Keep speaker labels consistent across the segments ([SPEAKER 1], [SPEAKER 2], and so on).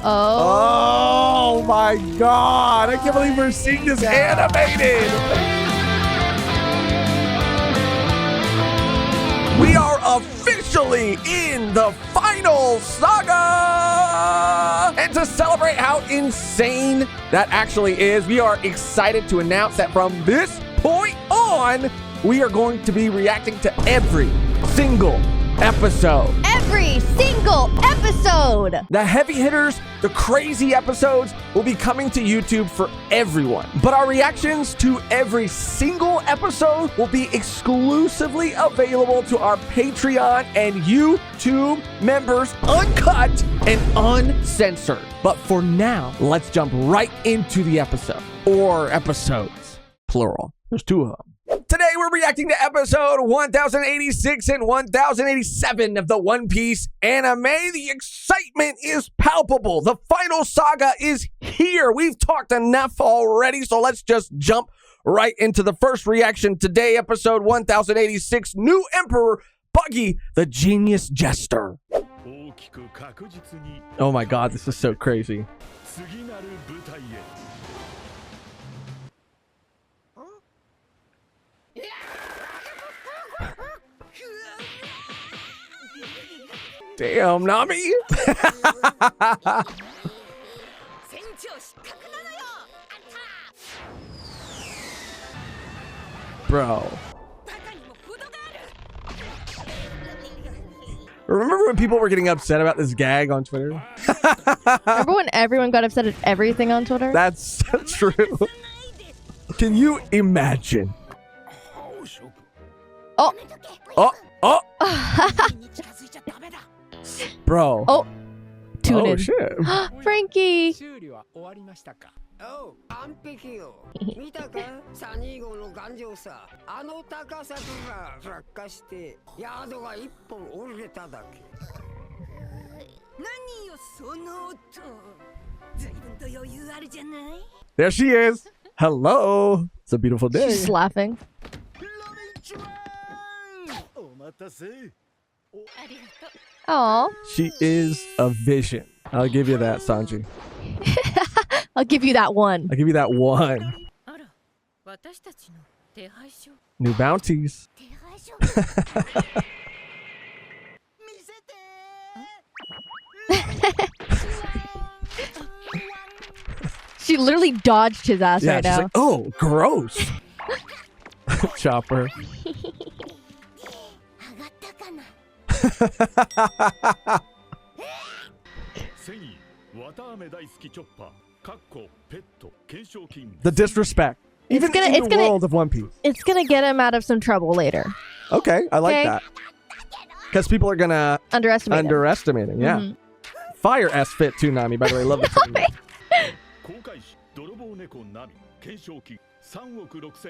[SPEAKER 1] Oh my God. I can't believe we're seeing this animated. We are officially in the final saga! And to celebrate how insane that actually is, we are excited to announce that from this point on, we are going to be reacting to every single episode.
[SPEAKER 2] Every single episode!
[SPEAKER 1] The heavy hitters, the crazy episodes will be coming to YouTube for everyone. But our reactions to every single episode will be exclusively available to our Patreon and YouTube members, uncut and uncensored. But for now, let's jump right into the episode. Or episodes, plural. There's two of them. Today, we're reacting to episode 1086 and 1087 of the One Piece anime. The excitement is palpable. The final saga is here. We've talked enough already, so let's just jump right into the first reaction today, episode 1086, New Emperor Buggy, the Genius Jester. Oh my God, this is so crazy. Damn, Nami. Bro. Remember when people were getting upset about this gag on Twitter?
[SPEAKER 2] Remember when everyone got upset at everything on Twitter?
[SPEAKER 1] That's so true. Can you imagine?
[SPEAKER 2] Oh.
[SPEAKER 1] Oh. Oh. Bro.
[SPEAKER 2] Oh. Tune in.
[SPEAKER 1] Shit.
[SPEAKER 2] Frankie.
[SPEAKER 1] There she is. Hello. It's a beautiful day.
[SPEAKER 2] She's laughing. Aw.
[SPEAKER 1] She is a vision. I'll give you that, Sanji.
[SPEAKER 2] I'll give you that one.
[SPEAKER 1] I'll give you that one. New bounties.
[SPEAKER 2] She literally dodged his ass right
[SPEAKER 1] she's
[SPEAKER 2] now.
[SPEAKER 1] like, oh, gross. Chopper. The disrespect. Even in the world of One Piece.
[SPEAKER 2] It's gonna get him out of some trouble later.
[SPEAKER 1] Okay, I like that. Because people are gonna
[SPEAKER 2] underestimate
[SPEAKER 1] him. Yeah. Mm-hmm. Fire S fit too, Nami. By the way, love the training.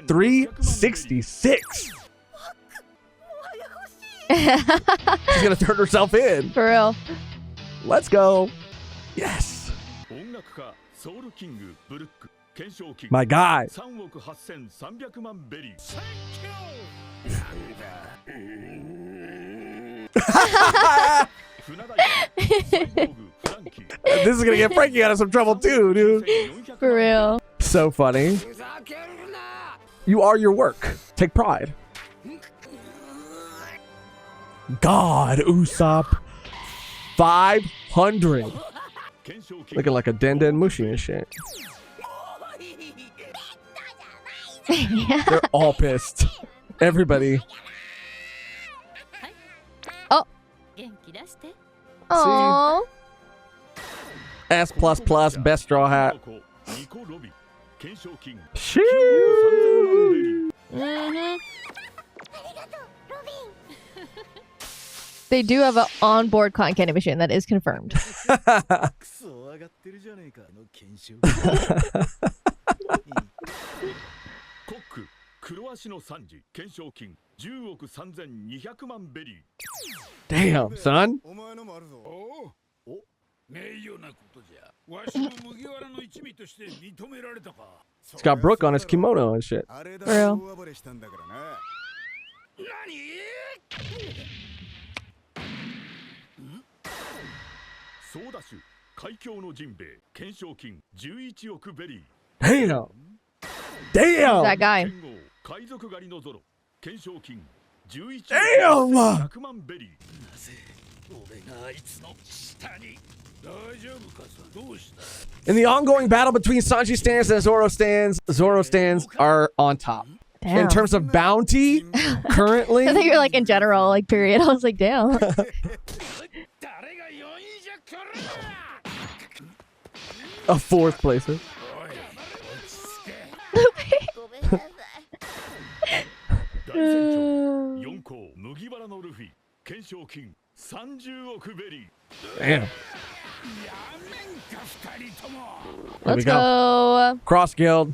[SPEAKER 1] 366. She's gonna turn herself in.
[SPEAKER 2] For real.
[SPEAKER 1] Let's go. Yes. My guy. This is gonna get Frankie out of some trouble too, dude.
[SPEAKER 2] For real.
[SPEAKER 1] So funny. You are your work. Take pride. God, Usopp. 500. Looking like a Den Mushi and shit.
[SPEAKER 2] Yeah.
[SPEAKER 1] They're all pissed. Everybody.
[SPEAKER 2] Oh. Aww.
[SPEAKER 1] S++, best straw hat. Shoo.
[SPEAKER 2] Mm-hmm. They do have an onboard cotton candy machine. That is confirmed.
[SPEAKER 1] Damn, son. It's got Brook on his kimono and shit.
[SPEAKER 2] For real.
[SPEAKER 1] Damn. Damn.
[SPEAKER 2] That guy.
[SPEAKER 1] Damn. In the ongoing battle between Sanji stands and Zoro stands are on top.
[SPEAKER 2] Damn.
[SPEAKER 1] In terms of bounty, currently.
[SPEAKER 2] I think you're like in general, like period. I was like, damn.
[SPEAKER 1] A fourth placer. Damn.
[SPEAKER 2] Let's go.
[SPEAKER 1] Cross guild.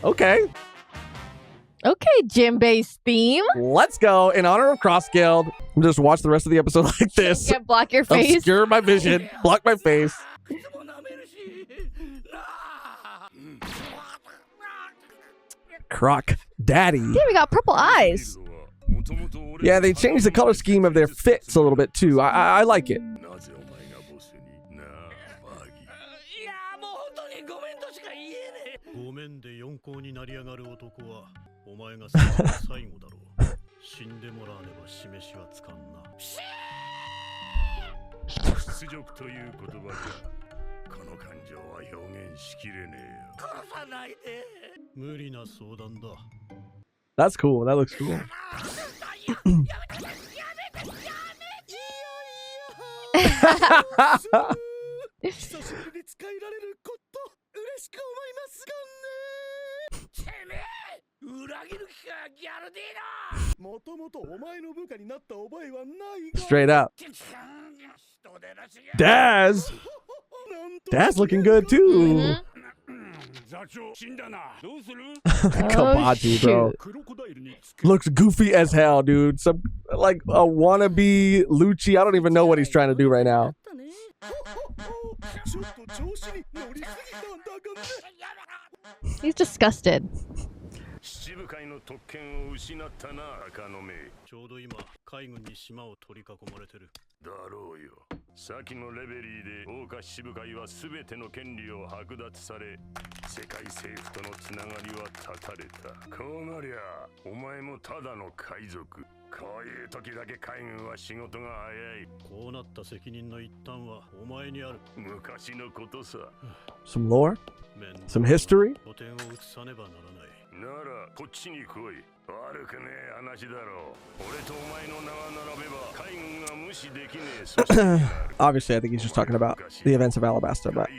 [SPEAKER 1] Okay.
[SPEAKER 2] Okay, gym-based theme.
[SPEAKER 1] Let's go. In honor of Cross Guild, just watch the rest of the episode like this.
[SPEAKER 2] Yeah, block your face.
[SPEAKER 1] Obscure my vision. Block my face. Croc Daddy.
[SPEAKER 2] Damn, we got purple eyes.
[SPEAKER 1] Yeah, they changed the color scheme of their fits a little bit too. I like it. That's cool. That looks cool. Straight up. Daz. Daz looking good too. Kabaji, bro. Looks goofy as hell, dude. Some like a wannabe Lucci. I don't even know what he's trying to do right now.
[SPEAKER 2] He's disgusted.
[SPEAKER 1] Some lore? Some history? Obviously, I think he's just talking about the events of Alabasta, but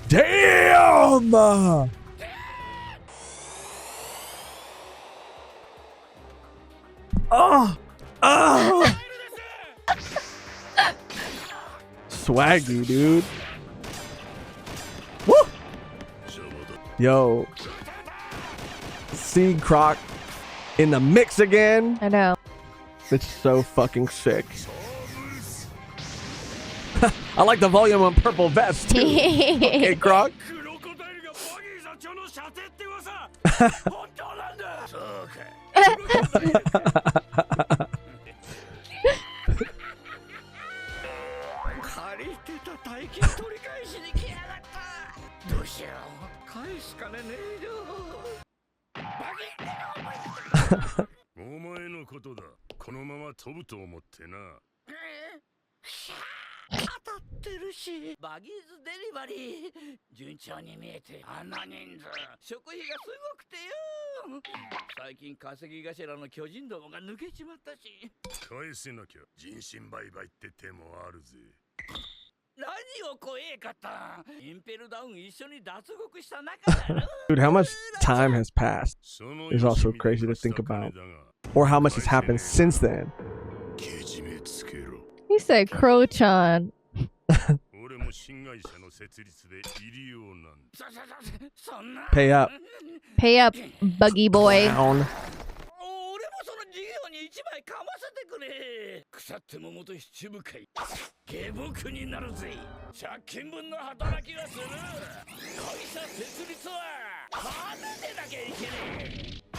[SPEAKER 1] damn! Oh! Oh! Swaggy, dude. Woo! Yo. Seeing Croc in the mix again.
[SPEAKER 2] I know.
[SPEAKER 1] It's so fucking sick. I like the volume on purple vest too. Okay, Croc.
[SPEAKER 3] ってるしバギーズデリバリー順調に見えてあんな人数食費がすごくてよ最近稼ぎ頭の巨人どもが抜けちまったし
[SPEAKER 4] 返せなきゃ人身売買って手もあるぜ
[SPEAKER 3] 何を怖えかったインペルダウン一緒に脱獄した仲だろ
[SPEAKER 1] Dude, how much time has passed is also crazy to think about. Or how much has happened since then.
[SPEAKER 4] けじめつけろ
[SPEAKER 2] He said Crochan.
[SPEAKER 4] 俺も新会社の設立で入りようなんだ
[SPEAKER 3] そんな
[SPEAKER 1] Pay up.
[SPEAKER 2] Pay up, buggy boy.
[SPEAKER 1] Down.
[SPEAKER 3] 俺もその事業に一枚かませてくれ腐っても元七部会下僕になるぜ借金分の働きがする会社設立は金でなきゃいけねえ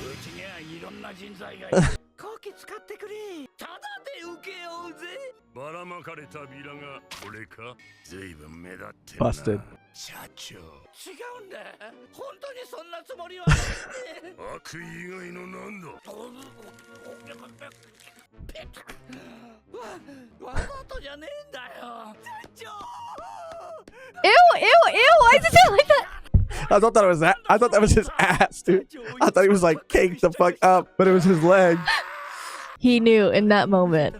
[SPEAKER 3] うちにはいろんな人材がいる後期使ってくれただで受けようぜ
[SPEAKER 4] ばらまかれたビラがこれか随分目立ってる
[SPEAKER 1] Busted.
[SPEAKER 4] な社長
[SPEAKER 3] 違うんだ本当にそんなつもりはないって
[SPEAKER 4] 悪意以外の何だ
[SPEAKER 3] わざとじゃねえんだよ社長
[SPEAKER 2] Ew, ew, ew. Why does it sound like that?
[SPEAKER 1] I thought that was that. I thought that was his ass, dude. I thought he was like caked the fuck up, but it was his leg.
[SPEAKER 2] He knew in that moment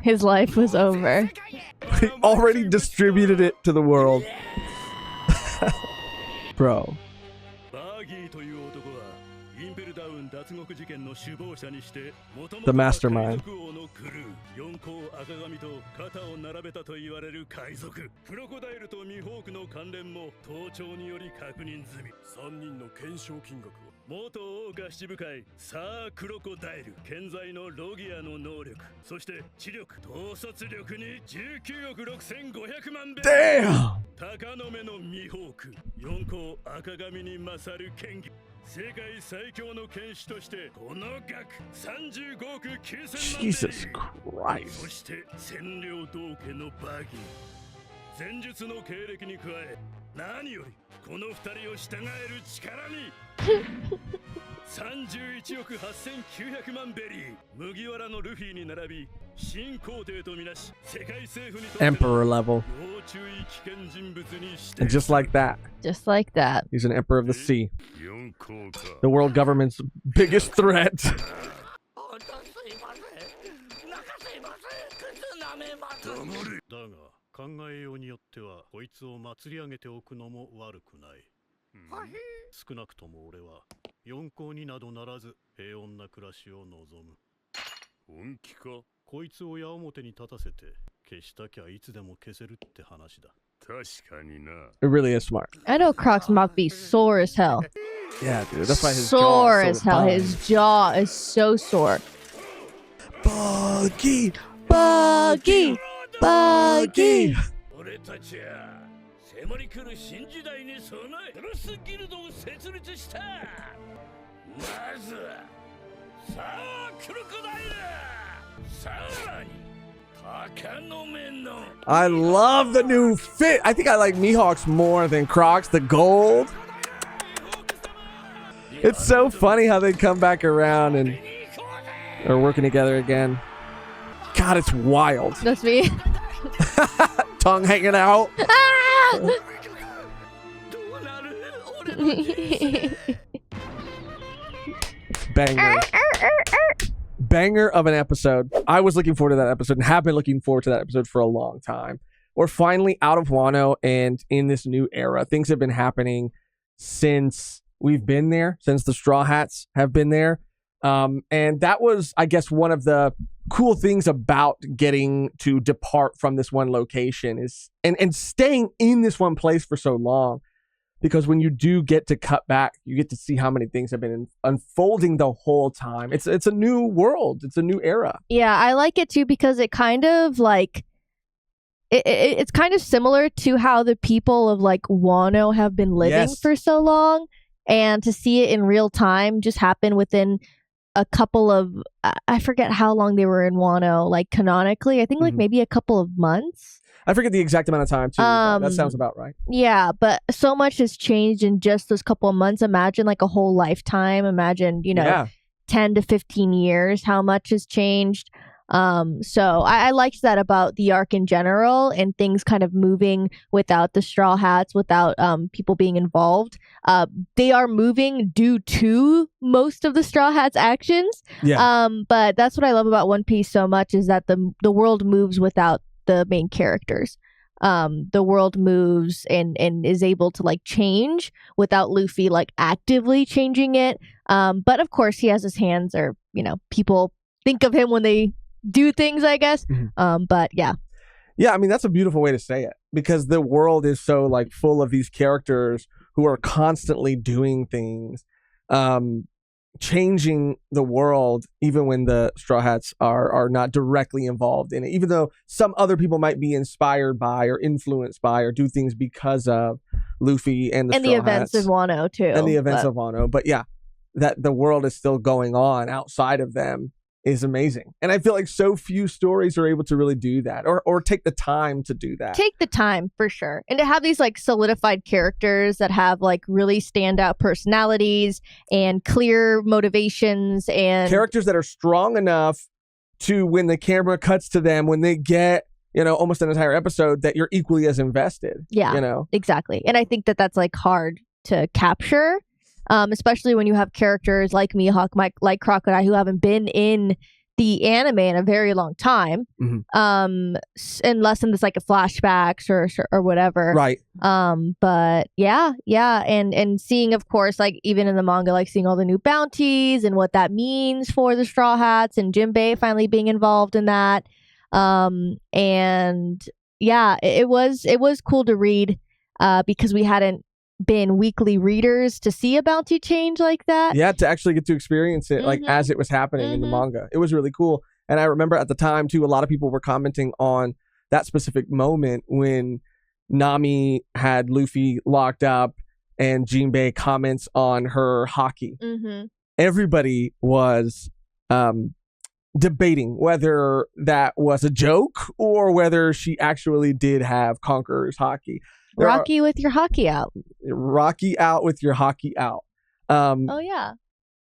[SPEAKER 2] his life was over.
[SPEAKER 1] He already distributed it to the world. Bro.
[SPEAKER 5] バーギーという男はインペルダウン脱獄事件の首謀者にして元
[SPEAKER 1] The
[SPEAKER 5] 々は
[SPEAKER 1] mastermind.
[SPEAKER 5] 海賊王のクルー四皇赤髪と肩を並べたと言われる海賊クロコダイルとミホークの関連も盗聴により確認済み3人の懸賞金額は元王が七部会サー・クロコダイル健在のロギアの能力そして知力統率力に19億6500万ベル
[SPEAKER 1] Damn!
[SPEAKER 5] 鷹の目のミホーク四皇赤髪に勝る剣技世界最強の剣士としてこの額35億9000万
[SPEAKER 1] Jesus
[SPEAKER 5] ベリー
[SPEAKER 1] Christ.
[SPEAKER 5] そして千両道家のバギー前述の経歴に加え何よりこの二人を従える力に31億8900万ベリー麦わらのルフィに並び新皇帝とみなし世界政府にとって
[SPEAKER 1] Emperor level.
[SPEAKER 5] 要注意危険人物に指
[SPEAKER 1] And
[SPEAKER 5] 定
[SPEAKER 1] just like that,
[SPEAKER 2] Just like that.
[SPEAKER 1] he's an emperor of the sea.
[SPEAKER 4] 四皇か
[SPEAKER 1] The world government's biggest threat.
[SPEAKER 3] 本当すいません泣かせません靴舐めます
[SPEAKER 4] 黙れ
[SPEAKER 5] だが考えようによってはこいつを祭り上げておくのも悪くない
[SPEAKER 3] はい
[SPEAKER 5] 少なくとも俺は四皇になどならず平穏な暮らしを望む
[SPEAKER 4] 本気か
[SPEAKER 5] こいつを矢面に立たせて消したきゃいつでも消せるって話だ
[SPEAKER 4] 確かにな
[SPEAKER 1] It really is smart.
[SPEAKER 2] I know Croc's mouth be sore as hell.
[SPEAKER 1] Yeah, dude. That's why his
[SPEAKER 2] Sore
[SPEAKER 1] jaw
[SPEAKER 2] as
[SPEAKER 1] is so
[SPEAKER 2] hell.
[SPEAKER 1] defined.
[SPEAKER 2] His jaw is so sore.
[SPEAKER 1] Buggy,
[SPEAKER 2] Buggy, buggy.
[SPEAKER 3] 俺たちは迫り来る新時代に備えクロスギルドを設立したまずはさあクロコダイルさらに鷹の目の
[SPEAKER 1] I love the new fit. I think I like Mihawks more than Crocs. The gold. It's so funny how they come back around and are working together again. God, it's wild.
[SPEAKER 2] That's me.
[SPEAKER 1] Tongue hanging out.
[SPEAKER 3] どうなる俺の人生
[SPEAKER 1] Banger. Banger of an episode. I was looking forward to that episode and have been looking forward to that episode for a long time. We're finally out of Wano and in this new era. Things have been happening since we've been there, since the Straw Hats have been there. And that was, I guess, one of the cool things about getting to depart from this one location is and staying in this one place for so long. Because when you do get to cut back, you get to see how many things have been unfolding the whole time. It's a new world. It's a new era.
[SPEAKER 2] Yeah, I like it too because it kind of like it's kind of similar to how the people of like Wano have been living
[SPEAKER 1] Yes.
[SPEAKER 2] for so long, and to see it in real time just happen within a couple of I forget how long they were in Wano, like canonically. I think like
[SPEAKER 1] Mhm.
[SPEAKER 2] maybe a couple of months.
[SPEAKER 1] I forget the exact amount of time too. But that
[SPEAKER 2] Um,
[SPEAKER 1] sounds about right.
[SPEAKER 2] Yeah, but so much has changed in just those couple of months. Imagine like a whole lifetime. Imagine,
[SPEAKER 1] Yeah.
[SPEAKER 2] 10 to 15 years, how much has changed. So I liked that about the arc in general and things kind of moving without the Straw Hats, without people being involved. They are moving due to most of the Straw Hats' actions.
[SPEAKER 1] Yeah.
[SPEAKER 2] But that's what I love about One Piece so much, is that the world moves without the main characters. The world moves and is able to like change without Luffy like actively changing it. But of course he has his hands, or people think of him when they do things, I guess. But yeah.
[SPEAKER 1] Yeah, I mean, that's a beautiful way to say it, because the world is so like full of these characters who are constantly doing things, changing the world, even when the Straw Hats are not directly involved in it, even though some other people might be inspired by or influenced by or do things because of Luffy and the Straw
[SPEAKER 2] events
[SPEAKER 1] Hats.
[SPEAKER 2] of Wano too.
[SPEAKER 1] And the events of Wano. But yeah, that the world is still going on outside of them is amazing. And I feel like so few stories are able to really do that, or take the time to do that.
[SPEAKER 2] Take the time, for sure. And to have these like solidified characters that have like really standout personalities and clear motivations, and
[SPEAKER 1] characters that are strong enough to, when the camera cuts to them, when they get, almost an entire episode, that you're equally as invested.
[SPEAKER 2] Yeah, exactly. And I think that that's like hard to capture. Especially when you have characters like Mihawk, like Crocodile, who haven't been in the anime in a very long time, unless in this like a flashbacks or whatever.
[SPEAKER 1] Right.
[SPEAKER 2] But yeah, and seeing, of course, like even in the manga, like seeing all the new bounties and what that means for the Straw Hats, and Jinbei finally being involved in that. And yeah, it was cool to read, because we hadn't been weekly readers to see a bounty change like that.
[SPEAKER 1] Yeah, to actually get to experience it like as it was happening in the manga. It was really cool. And I remember at the time too, a lot of people were commenting on that specific moment when Nami had Luffy locked up and Jinbei comments on her hockey. Everybody was debating whether that was a joke or whether she actually did have Conqueror's hockey.
[SPEAKER 2] Rocky with your hockey out.
[SPEAKER 1] Rocky out with your hockey out.
[SPEAKER 2] Oh yeah.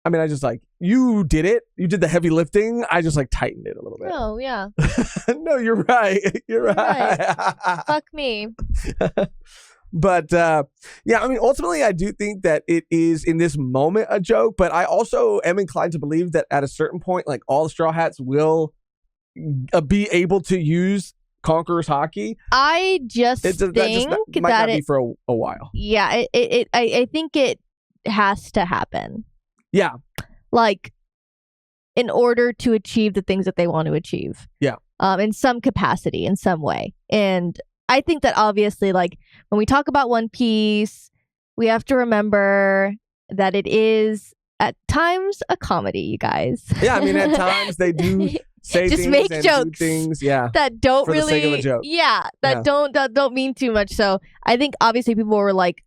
[SPEAKER 1] I mean, I just like, you did it. You did the heavy lifting. I just like tightened it a little bit.
[SPEAKER 2] Oh yeah.
[SPEAKER 1] No, you're right. You're right.
[SPEAKER 2] Fuck me.
[SPEAKER 1] But yeah, I mean, ultimately, I do think that it is in this moment a joke, but I also am inclined to believe that at a certain point, like all the Straw Hats will be able to use Conqueror's hockey.
[SPEAKER 2] I just think
[SPEAKER 1] that might not be for a while.
[SPEAKER 2] Yeah, I think it has to happen.
[SPEAKER 1] Yeah.
[SPEAKER 2] Like, in order to achieve the things that they want to achieve.
[SPEAKER 1] Yeah.
[SPEAKER 2] In some capacity, in some way. And I think that obviously, like, when we talk about One Piece, we have to remember that it is at times a comedy, you guys.
[SPEAKER 1] Yeah, I mean, at times they do say
[SPEAKER 2] just
[SPEAKER 1] things
[SPEAKER 2] make
[SPEAKER 1] and
[SPEAKER 2] jokes,
[SPEAKER 1] do things, yeah,
[SPEAKER 2] that don't
[SPEAKER 1] for
[SPEAKER 2] really,
[SPEAKER 1] the sake of a joke.
[SPEAKER 2] Yeah, that don't mean too much. So I think obviously people were like,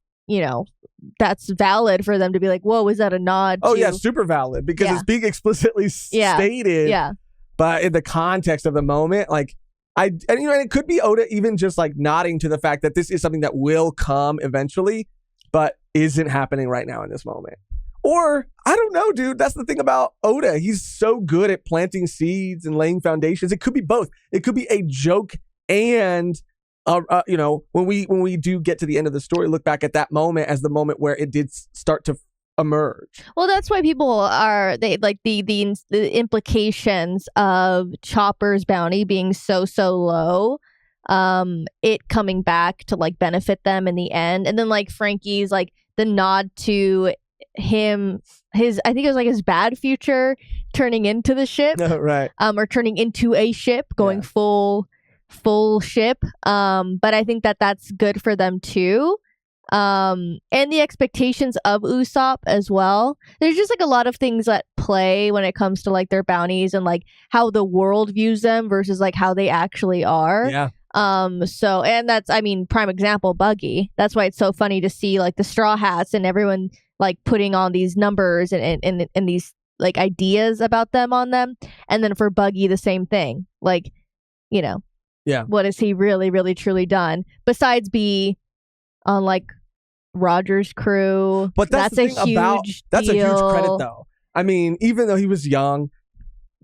[SPEAKER 2] that's valid for them to be like, whoa, is that a nod?
[SPEAKER 1] Oh yeah, super valid, because it's being explicitly stated.
[SPEAKER 2] Yeah.
[SPEAKER 1] But in the context of the moment, like and it could be Oda even just like nodding to the fact that this is something that will come eventually, but isn't happening right now in this moment. Or, I don't know, dude. That's the thing about Oda. He's so good at planting seeds and laying foundations. It could be both. It could be a joke and, when we do get to the end of the story, look back at that moment as the moment where it did start to emerge.
[SPEAKER 2] Well, that's why people are, they like the implications of Chopper's bounty being so low, it coming back to like benefit them in the end. And then like Frankie's like the nod to him, I think it was like his bad future turning into the ship.
[SPEAKER 1] Right.
[SPEAKER 2] Or turning into a ship, going full ship. But I think that that's good for them too. And the expectations of Usopp as well. There's just like a lot of things at play when it comes to like their bounties and like how the world views them versus like how they actually are.
[SPEAKER 1] Yeah.
[SPEAKER 2] So, and that's, I mean, prime example, Buggy. That's why it's so funny to see like the Straw Hats and everyone like putting on these numbers and these like ideas about them on them. And then for Buggy, the same thing. Like,
[SPEAKER 1] yeah,
[SPEAKER 2] what has he really, really, truly done besides be on like Roger's crew?
[SPEAKER 1] But that's the thing
[SPEAKER 2] a huge
[SPEAKER 1] that's
[SPEAKER 2] deal.
[SPEAKER 1] a huge credit though. I mean, even though he was young,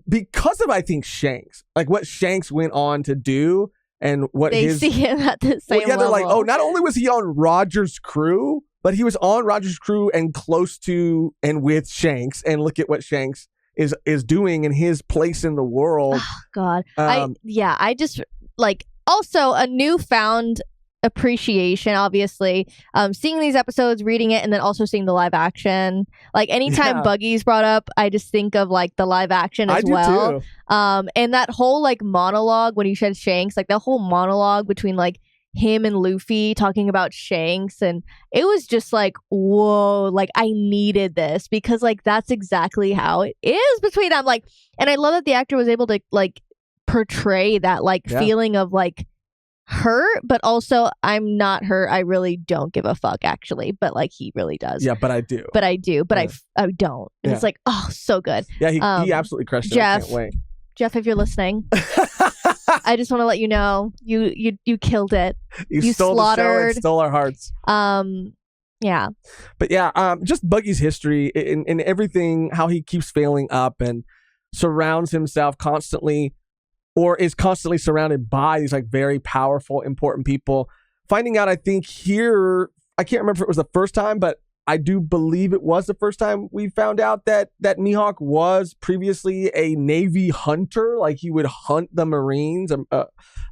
[SPEAKER 1] because of, I think, Shanks, like what Shanks went on to do and what
[SPEAKER 2] They see him at the same
[SPEAKER 1] they're
[SPEAKER 2] level.
[SPEAKER 1] like, oh, not only was he on Roger's crew, but he was on Roger's crew and close to and with Shanks. And look at what Shanks is doing in his place in the world.
[SPEAKER 2] Oh, God. I just like also a newfound appreciation, obviously, seeing these episodes, reading it, and then also seeing the live action. Like anytime Buggy's brought up, I just think of like the live action as well.
[SPEAKER 1] Too.
[SPEAKER 2] And that whole like monologue when you said Shanks, like the whole monologue between like him and Luffy talking about Shanks, and it was just like, whoa, like I needed this because like that's exactly how it is between them. Like, and I love that the actor was able to like portray that like feeling of like hurt, but also I'm not hurt. I really don't give a fuck, actually, but like he really does.
[SPEAKER 1] Yeah, but I do.
[SPEAKER 2] But I do. But I don't. And it's like, oh, so good.
[SPEAKER 1] Yeah, he absolutely crushed it.
[SPEAKER 2] Jeff,
[SPEAKER 1] I can't wait.
[SPEAKER 2] Jeff, if you're listening, I just want to let you know you killed it.
[SPEAKER 1] You stole the show and stole our hearts.
[SPEAKER 2] Yeah.
[SPEAKER 1] But yeah, just Buggy's history and everything, how he keeps failing up and surrounds himself constantly or is constantly surrounded by these like very powerful, important people. Finding out, I think here, I can't remember if it was the first time, but I do believe it was the first time we found out that Mihawk was previously a Navy hunter. Like he would hunt the Marines, a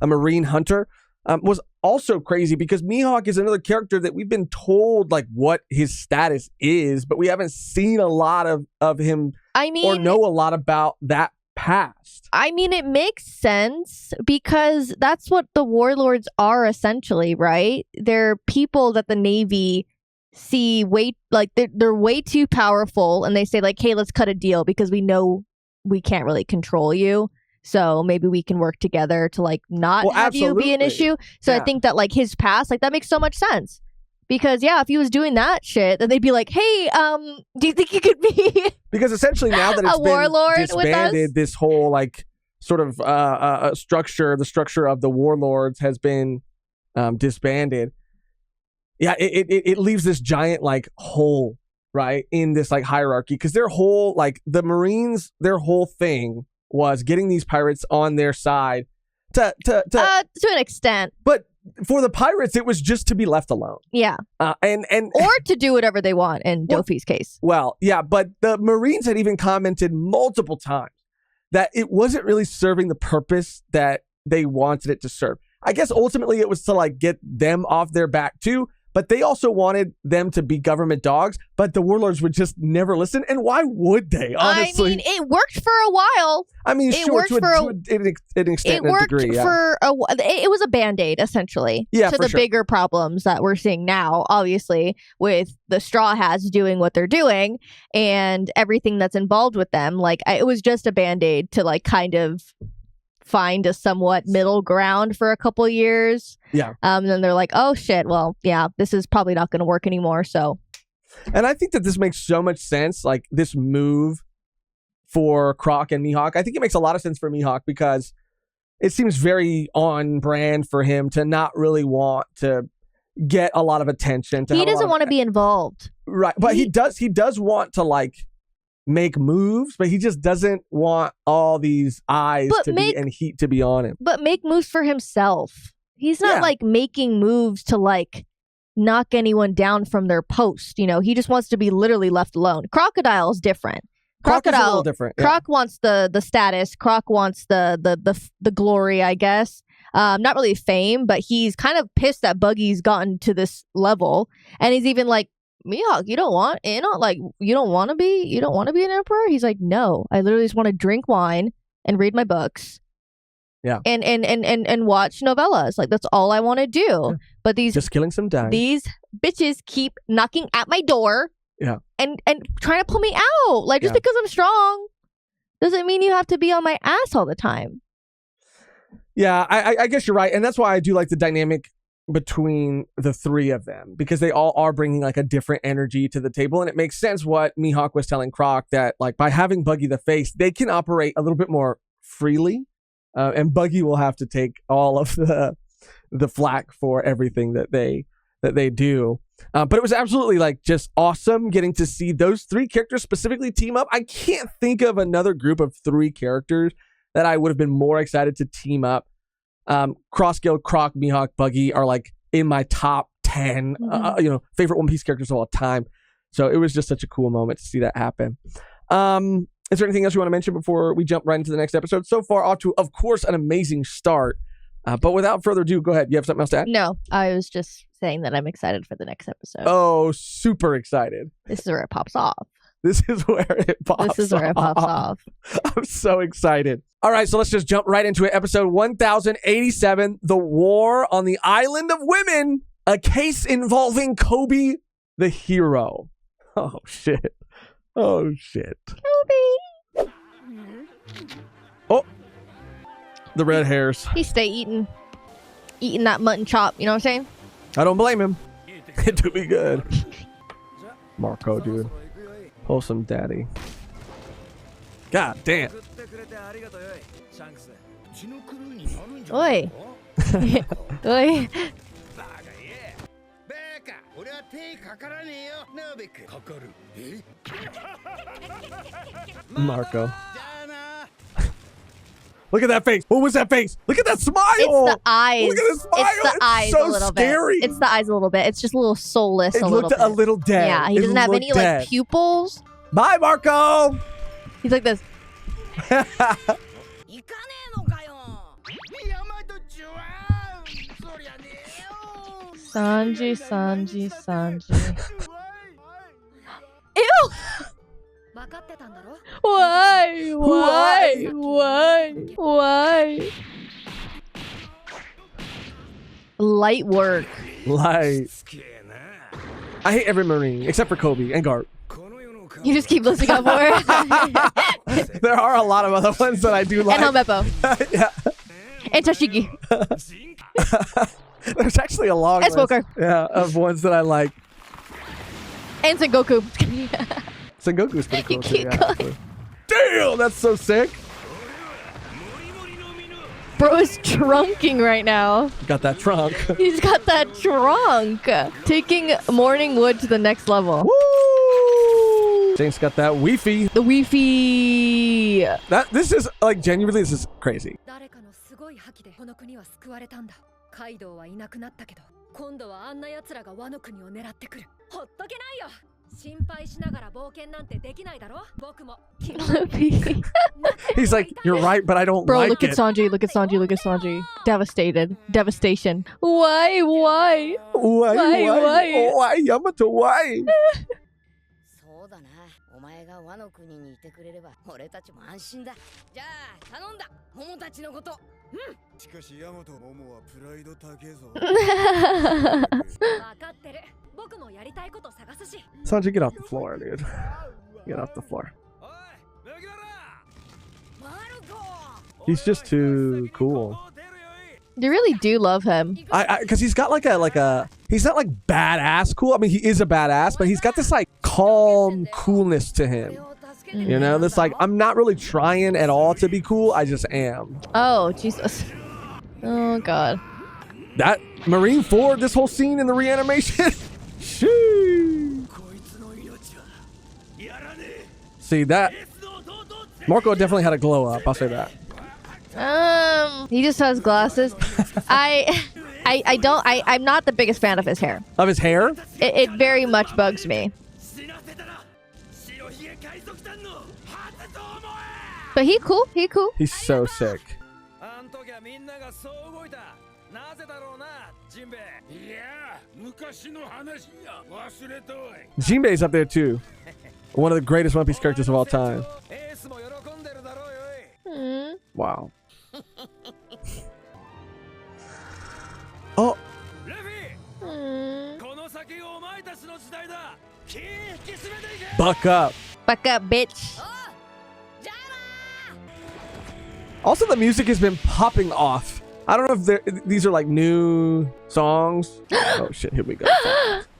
[SPEAKER 1] Marine hunter. Was also crazy because Mihawk is another character that we've been told like what his status is, but we haven't seen a lot of him or know a lot about that past.
[SPEAKER 2] I mean, it makes sense because that's what the warlords are essentially, right? They're people that the Navy see they're way too powerful, and they say like, hey, let's cut a deal because we know we can't really control you. So maybe we can work together to like not have you be an issue. So I think that like his past, like that makes so much sense. Because if he was doing that shit, then they'd be like, "Hey, do you think you could be?" Because
[SPEAKER 1] essentially now that it's been disbanded, this whole like sort of structure, the structure of the warlords has been disbanded. Yeah, it leaves this giant like hole, right, in this like hierarchy because their whole like the Marines, their whole thing was getting these pirates on their side to
[SPEAKER 2] an extent,
[SPEAKER 1] but. For the pirates, it was just to be left alone.
[SPEAKER 2] Yeah.
[SPEAKER 1] And
[SPEAKER 2] or to do whatever they want in Dofi's case.
[SPEAKER 1] Well, yeah, but the Marines had even commented multiple times that it wasn't really serving the purpose that they wanted it to serve. I guess ultimately it was to like get them off their back too, but they also wanted them to be government dogs, but the warlords would just never listen. And why would they, honestly?
[SPEAKER 2] I mean, it worked for a while.
[SPEAKER 1] I mean,
[SPEAKER 2] it
[SPEAKER 1] sure,
[SPEAKER 2] worked
[SPEAKER 1] to an extent,
[SPEAKER 2] it worked
[SPEAKER 1] a degree,
[SPEAKER 2] for it was a Band-Aid, essentially, to the bigger problems that we're seeing now, obviously, with the Straw Hats doing what they're doing and everything that's involved with them. Like, it was just a Band-Aid to, like, kind of find a somewhat middle ground for a couple years.
[SPEAKER 1] Yeah.
[SPEAKER 2] And then they're like, oh shit, well, yeah, this is probably not going to work anymore. So.
[SPEAKER 1] And I think that this makes so much sense, like this move for Croc and Mihawk. I think it makes a lot of sense for Mihawk because it seems very on brand for him to not really want to get a lot of attention.
[SPEAKER 2] He doesn't want to be involved.
[SPEAKER 1] Right. But he does want to like make moves, but he just doesn't want all these eyes and heat to be on him.
[SPEAKER 2] But make moves for himself. He's not like making moves to like knock anyone down from their post. You know, he just wants to be literally left alone. Crocodile is different.
[SPEAKER 1] Croc is a little different.
[SPEAKER 2] Croc wants the status. Croc wants the glory, I guess. Not really fame, but he's kind of pissed that Buggy's gotten to this level, and he's even like, Mihawk, you don't want to be an emperor? He's like, no, I literally just want to drink wine and read my books.
[SPEAKER 1] Yeah.
[SPEAKER 2] And watch novellas. Like, that's all I want to do. Yeah. But
[SPEAKER 1] just killing some time.
[SPEAKER 2] These bitches keep knocking at my door.
[SPEAKER 1] Yeah.
[SPEAKER 2] And trying to pull me out. Like, just because I'm strong doesn't mean you have to be on my ass all the time.
[SPEAKER 1] Yeah, I guess you're right. And that's why I do like the dynamic between the three of them, because they all are bringing like a different energy to the table. And it makes sense what Mihawk was telling Croc, that like by having Buggy the face, they can operate a little bit more freely, and Buggy will have to take all of the flack for everything that they do. But it was absolutely like just awesome getting to see those three characters specifically team up. I can't think of another group of three characters that I would have been more excited to team up. Crossguild, Croc, Mihawk, Buggy are like in my top 10, favorite One Piece characters of all time. So it was just such a cool moment to see that happen. Is there anything else you want to mention before we jump right into the next episode? So far off to, of course, an amazing start. But without further ado, go ahead. You have something else to add?
[SPEAKER 2] No, I was just saying that I'm excited for the next episode.
[SPEAKER 1] Oh, super excited.
[SPEAKER 2] This is where it pops off.
[SPEAKER 1] This is where it pops off. I'm so excited. All right, so let's just jump right into it. Episode 1087, The War on the Island of Women, a case involving Kobe the hero. Oh, shit.
[SPEAKER 2] Kobe!
[SPEAKER 1] Oh, the red hairs.
[SPEAKER 2] He stay eating that mutton chop, you know what I'm saying?
[SPEAKER 1] I don't blame him. It do be good. Marco, dude. Wholesome daddy. God damn.
[SPEAKER 2] Oi. Oi.
[SPEAKER 1] Marco. Look at that face. What was that face? Look at that smile.
[SPEAKER 2] It's the eyes.
[SPEAKER 1] Look at the smile.
[SPEAKER 2] It's the eyes
[SPEAKER 1] so
[SPEAKER 2] a little
[SPEAKER 1] scary.
[SPEAKER 2] bit. It's the eyes a little bit. It's just a little soulless
[SPEAKER 1] It
[SPEAKER 2] a little
[SPEAKER 1] looked
[SPEAKER 2] bit.
[SPEAKER 1] a little dead.
[SPEAKER 2] Yeah, he
[SPEAKER 1] It
[SPEAKER 2] doesn't have
[SPEAKER 1] looked
[SPEAKER 2] any
[SPEAKER 1] dead.
[SPEAKER 2] like pupils.
[SPEAKER 1] Bye, Marco.
[SPEAKER 2] He's like this. Sanji. Ew! Why? Light work.
[SPEAKER 1] Light. I hate every Marine except for Kobe and Garp.
[SPEAKER 2] You just keep listing up more.
[SPEAKER 1] There are a lot of other ones that I do like.
[SPEAKER 2] And Helmeppo.
[SPEAKER 1] Yeah.
[SPEAKER 2] And Toshiki.
[SPEAKER 1] There's actually a long
[SPEAKER 2] And
[SPEAKER 1] list,
[SPEAKER 2] Smoker.
[SPEAKER 1] yeah, of ones that I like.
[SPEAKER 2] And Sengoku.
[SPEAKER 1] Sengoku's pretty cool
[SPEAKER 2] You
[SPEAKER 1] too.
[SPEAKER 2] keep
[SPEAKER 1] Yeah,
[SPEAKER 2] going.
[SPEAKER 1] actually. Damn, that's so sick.
[SPEAKER 2] Bro is trunking right now.
[SPEAKER 1] Got that trunk.
[SPEAKER 2] He's got that trunk. Taking morning wood to the next level.
[SPEAKER 1] Woo! James got that Wi-Fi.
[SPEAKER 2] The Wi-Fi.
[SPEAKER 1] This is like genuinely, this is crazy.
[SPEAKER 6] 誰かのすごい覇気でこの国は救われたんだ。カイドウはいなくなったけど、今度はあんな奴らがワノ国を狙ってくる。ほっとけないよ。心配しながら冒険なんてできないだろ。僕も。
[SPEAKER 2] Luffy.
[SPEAKER 1] He's like, you're right, but I don't
[SPEAKER 2] Bro,
[SPEAKER 1] like
[SPEAKER 2] look
[SPEAKER 1] it.
[SPEAKER 2] at Sanji. Look at Sanji. Devastated. Devastation. Why?
[SPEAKER 1] Why? Yamato, why?
[SPEAKER 6] そうだな。お前がワノ国にいてくれれば俺たちも安心だ。じゃあ頼んだ。桃たちのこと。しかしヤマト桃はプライド高えぞ。分かってる。僕もやりたいこと探すし。
[SPEAKER 1] Sanji, get off the floor, dude. Get off the floor. He's just too cool.
[SPEAKER 2] You really do love him.
[SPEAKER 1] Because he's got like a he's not like badass cool. I mean, he is a badass, but he's got this like calm coolness to him. You know, this like, I'm not really trying at all to be cool. I just am.
[SPEAKER 2] Oh, Jesus. Oh, God.
[SPEAKER 1] That Marine Ford, this whole scene in the reanimation. Shoo. See that? Marco definitely had a glow up. I'll say that.
[SPEAKER 2] He just has glasses. I'm not the biggest fan of his hair.
[SPEAKER 1] Of his hair?
[SPEAKER 2] It very much bugs me. But he cool.
[SPEAKER 1] He's so sick. Jinbei's up there too. One of the greatest One Piece characters of all time. Wow. Oh. Buck up.
[SPEAKER 2] Buck up, bitch.
[SPEAKER 1] Also, the music has been popping off. I don't know if these are like new songs. Oh shit, here we go.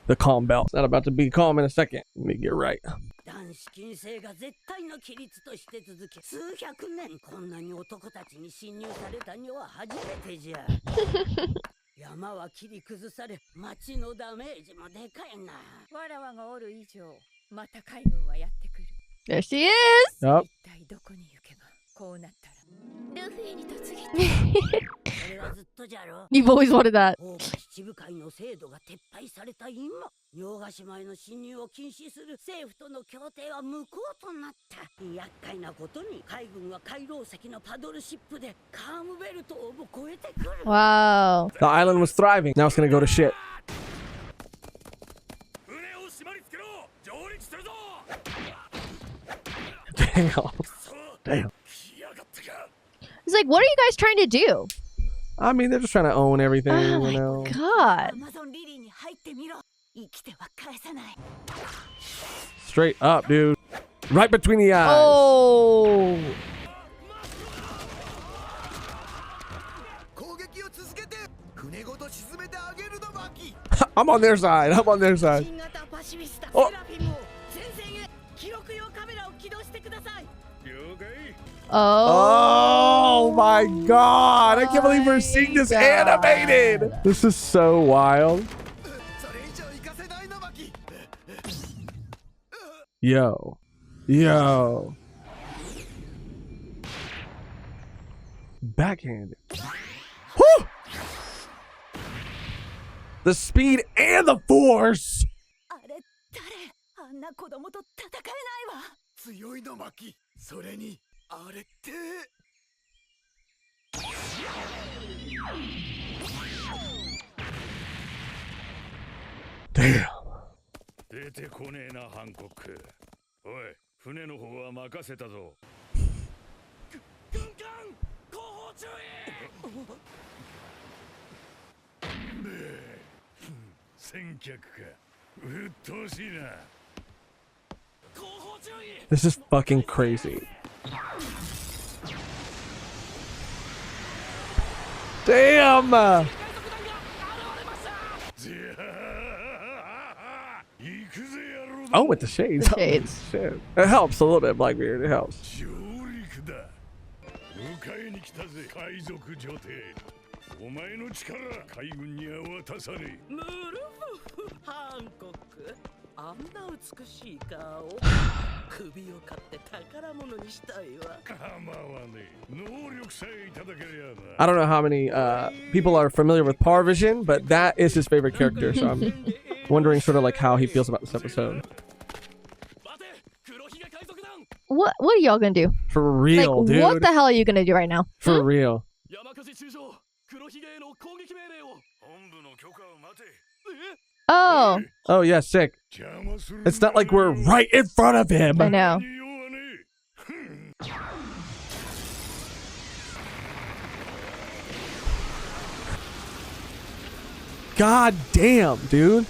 [SPEAKER 1] The calm belt. It's not about to be calm in a second. Let me get right.
[SPEAKER 6] 男子禁制が絶対の規律として続き、数百年こんなに男たちに侵入されたには初めてじゃ。
[SPEAKER 3] 山は切り崩され、町のダメージもでかいな。
[SPEAKER 7] わらわがおる以上、また海軍はやってくる。
[SPEAKER 2] There she is.
[SPEAKER 1] Yep.
[SPEAKER 7] 一体どこに行けばこうなったらルフィに嫁ぎたい。
[SPEAKER 3] 俺はずっとじゃろ。
[SPEAKER 2] You've always wanted that.
[SPEAKER 3] 大岡七部会の制度が撤廃された今、洋菓子米の侵入を禁止する政府との協定は無効となった。厄介なことに海軍は海楼石のパドルシップでカームベルトをも越えてくる。
[SPEAKER 2] Wow.
[SPEAKER 1] The island was thriving. Now it's gonna go to shit.
[SPEAKER 5] 船を締まり付けろ。上陸するぞ。
[SPEAKER 1] Damn.
[SPEAKER 5] そう
[SPEAKER 1] Damn.
[SPEAKER 5] 来やがったか。
[SPEAKER 2] It's like, what are you guys trying to do?
[SPEAKER 1] I mean, they're just trying to own everything,
[SPEAKER 2] Oh
[SPEAKER 1] you
[SPEAKER 2] my
[SPEAKER 1] know.
[SPEAKER 2] god.
[SPEAKER 7] アマゾンリリーに入ってみろ。生きては返さない。
[SPEAKER 1] Straight up, dude. Right between the eyes.
[SPEAKER 2] Oh.
[SPEAKER 8] 攻撃を続けて船ごと沈めてあげるのマキ。
[SPEAKER 1] I'm on their side. I'm on their side.
[SPEAKER 3] 新型パシフィスタセ
[SPEAKER 1] お
[SPEAKER 3] ラフィムを前線へ記録用カメラを起動してください。
[SPEAKER 5] 了解。
[SPEAKER 1] Oh
[SPEAKER 2] Oh.
[SPEAKER 1] my god. I can't believe we're seeing this
[SPEAKER 2] God.
[SPEAKER 1] animated. This is so wild.
[SPEAKER 8] それ以上行かせないのマキ。
[SPEAKER 1] Yo. Yo. Backhanded. Whew! The speed and the force.
[SPEAKER 7] あれ誰？あんな子供と戦えないわ。
[SPEAKER 8] 強いのマキ。それにあれって。
[SPEAKER 1] Damn.
[SPEAKER 5] 出てこねえなハンコック。おい、船の方は任せたぞ。軍艦後方注意。先客か。うっとうしいな。後方注意。
[SPEAKER 1] This is fucking crazy. Damn.
[SPEAKER 5] 行くぜ野郎だ。
[SPEAKER 1] Oh, with the shades.
[SPEAKER 2] The shades.
[SPEAKER 1] Shit. It helps a little bit, Blackbeard. It helps.
[SPEAKER 5] 上陸だ。迎えに来たぜ海賊女帝。お前の力海軍には渡さねえ。
[SPEAKER 3] ムルフフハンコック、あんな美しい顔首を買って宝物にしたいわ。
[SPEAKER 5] 構わねえ。能力さえいただけりゃな。
[SPEAKER 1] I don't know how many people are familiar with Parvision, but that is his favorite character. So I'm wondering sort of like how he feels about this episode.
[SPEAKER 5] 待て、黒ひげ海賊団。
[SPEAKER 2] What are y'all gonna do?
[SPEAKER 1] For
[SPEAKER 2] Like,
[SPEAKER 1] real, dude.
[SPEAKER 2] what the hell are you gonna do right now?
[SPEAKER 1] For real.
[SPEAKER 5] 山火事中将、黒ひげへの攻撃命令を。本部の許可を待て。
[SPEAKER 2] Oh,
[SPEAKER 1] Oh, yeah, sick.
[SPEAKER 5] 邪魔する。
[SPEAKER 1] It's not like we're right in front of him.
[SPEAKER 2] I know.
[SPEAKER 5] に用はねえ。
[SPEAKER 1] God damn, dude.